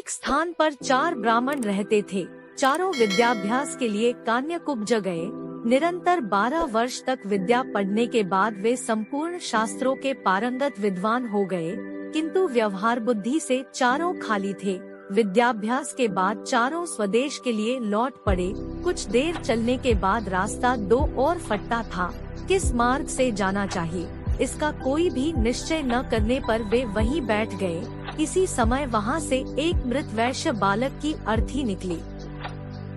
एक स्थान पर 4 ब्राह्मण रहते थे। चारों विद्याभ्यास के लिए कान्यकुब्ज गए। निरंतर 12 वर्ष तक विद्या पढ़ने के बाद वे संपूर्ण शास्त्रों के पारंगत विद्वान हो गए, किंतु व्यवहार बुद्धि से चारों खाली थे। विद्याभ्यास के बाद चारों स्वदेश के लिए लौट पड़े। कुछ देर चलने के बाद रास्ता 2 और फटता था। किस मार्ग से जाना चाहिए, इसका कोई भी निश्चय न करने पर वे वहीं बैठ गए। इसी समय वहां से एक मृत वैश्य बालक की अर्थी निकली।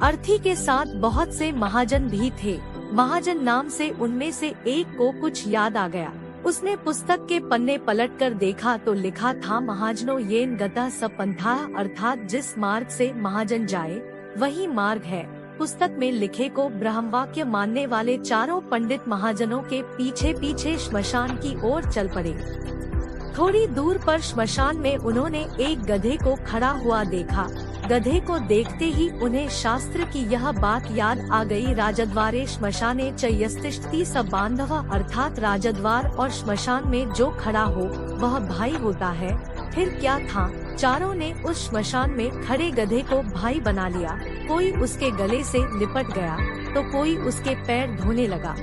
अर्थी के साथ बहुत से महाजन भी थे। महाजन नाम से उनमें से एक को कुछ याद आ गया। उसने पुस्तक के पन्ने पलटकर देखा तो लिखा था, महाजनों येन गतः स पंथाः, अर्थात जिस मार्ग से महाजन जाए वही मार्ग है। पुस्तक में लिखे को ब्रह्मवाक्य मानने वाले चारों पंडित महाजनों के पीछे पीछे श्मशान की ओर चल पड़े। थोड़ी दूर पर श्मशान में उन्होंने एक गधे को खड़ा हुआ देखा। गधे को देखते ही उन्हें शास्त्र की यह बात याद आ गई, राजद्वारे श्मशाने च यस्तिष्ठति स बांधवः, अर्थात राजद्वार और श्मशान में जो खड़ा हो वह भाई होता है। फिर क्या था, चारों ने उस श्मशान में खड़े गधे को भाई बना लिया। कोई उसके गले से लिपट गया तो कोई उसके पैर धोने लगा।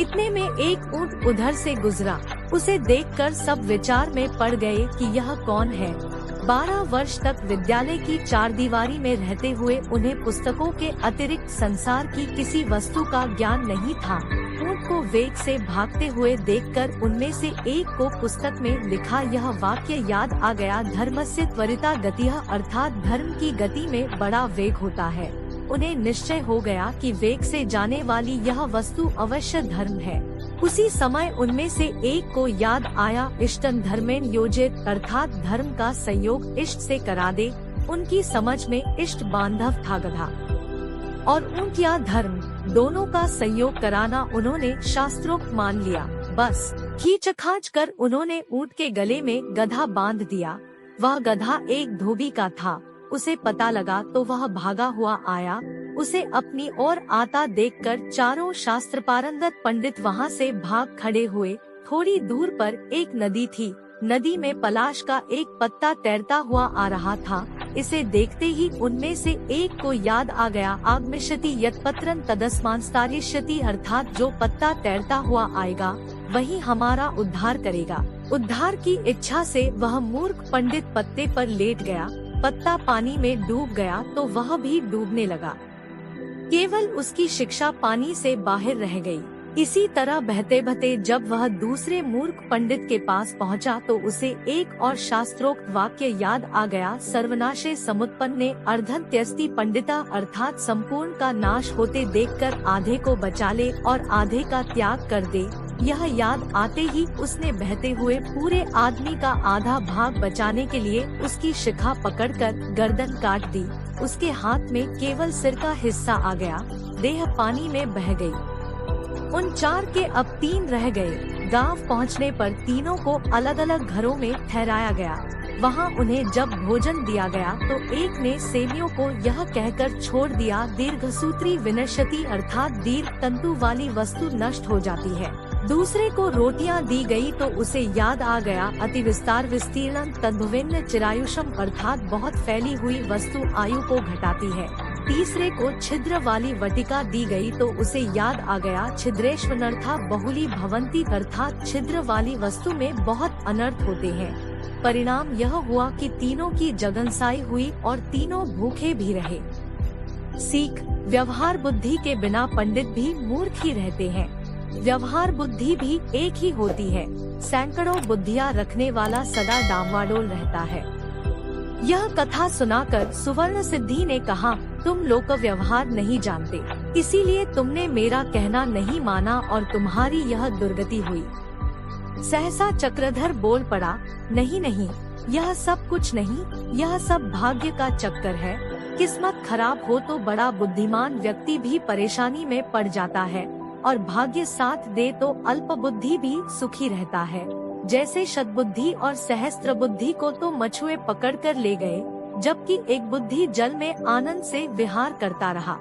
इतने में एक ऊंट उधर से गुजरा। उसे देखकर सब विचार में पड़ गए कि यह कौन है। 12 वर्ष तक विद्यालय की चारदीवारी में रहते हुए उन्हें पुस्तकों के अतिरिक्त संसार की किसी वस्तु का ज्ञान नहीं था। ऊंट को वेग से भागते हुए देखकर उनमें से एक को पुस्तक में लिखा यह वाक्य याद आ गया, धर्मस्य त्वरिता गतिः, अर्थात धर्म की गति में बड़ा वेग होता है। उन्हें निश्चय हो गया कि वेग से जाने वाली यह वस्तु अवश्य धर्म है। उसी समय उनमें से एक को याद आया, इष्टं धर्मेण योजयेत्, अर्थात धर्म का संयोग इष्ट से करा दे। उनकी समझ में इष्ट बांधव था गधा और ऊंट या धर्म, दोनों का संयोग कराना उन्होंने शास्त्रोक्त मान लिया। बस खींचखांच कर उन्होंने ऊंट के गले में गधा बांध दिया। वह गधा एक धोबी का था। उसे पता लगा तो वह भागा हुआ आया। उसे अपनी ओर आता देखकर चारों शास्त्र पारंगत पंडित वहां से भाग खड़े हुए। थोड़ी दूर पर एक नदी थी। नदी में पलाश का एक पत्ता तैरता हुआ आ रहा था। इसे देखते ही उनमें से एक को याद आ गया, आगमिष्यति यत्पत्रं तदस्मांस्तारिष्यति, अर्थात जो पत्ता तैरता हुआ आएगा वही हमारा उद्धार करेगा। उद्धार की इच्छा से वह मूर्ख पंडित पत्ते पर लेट गया। पत्ता पानी में डूब गया तो वह भी डूबने लगा। केवल उसकी शिक्षा पानी से बाहर रह गई। इसी तरह बहते बहते जब वह दूसरे मूर्ख पंडित के पास पहुंचा तो उसे एक और शास्त्रोक्त वाक्य याद आ गया, सर्वनाशे समुत्पन्ने अर्धन्त्यस्ति पंडिता, अर्थात संपूर्ण का नाश होते देखकर आधे को बचा ले और आधे का त्याग कर दे। यह याद आते ही उसने बहते हुए पूरे आदमी का आधा भाग बचाने के लिए उसकी शिखा पकड़कर गर्दन काट दी। उसके हाथ में केवल सिर का हिस्सा आ गया। देह पानी में बह गई। उन 4 के अब 3 रह गए। गांव पहुंचने पर तीनों को अलग अलग घरों में ठहराया गया। वहां उन्हें जब भोजन दिया गया तो एक ने सेवियों को यह कहकर छोड़ दिया, दीर्घसूत्री विनश्यति, अर्थात दीर्घ तंतु वाली वस्तु नष्ट हो जाती है। दूसरे को रोटियां दी गई तो उसे याद आ गया, अति विस्तार विस्तीर्णं तद्भुविन्न चिरायुषम, अर्थात बहुत फैली हुई वस्तु आयु को घटाती है। तीसरे को छिद्र वाली वटिका दी गई तो उसे याद आ गया, छिद्रेष्वनर्था बहुली भवंती, अर्थात छिद्र वाली वस्तु में बहुत अनर्थ होते हैं। परिणाम यह हुआ कि तीनों की जगनसाई हुई और तीनों भूखे भी रहे। सीख, व्यवहार बुद्धि के बिना पंडित भी मूर्ख ही रहते हैं। व्यवहार बुद्धि भी एक ही होती है। सैकड़ों बुद्धियां रखने वाला सदा डामाडोल रहता है। यह कथा सुनाकर सुवर्ण सिद्धि ने कहा, तुम लोक व्यवहार नहीं जानते, इसीलिए तुमने मेरा कहना नहीं माना और तुम्हारी यह दुर्गति हुई। सहसा चक्रधर बोल पड़ा, नहीं नहीं, यह सब कुछ नहीं, यह सब भाग्य का चक्कर है। किस्मत खराब हो तो बड़ा बुद्धिमान व्यक्ति भी परेशानी में पड़ जाता है और भाग्य साथ दे तो अल्प बुद्धि भी सुखी रहता है। जैसे शतबुद्धि और सहस्त्र बुद्धि को तो मछुए पकड़ कर ले गए, जबकि एक बुद्धि जल में आनंद से विहार करता रहा।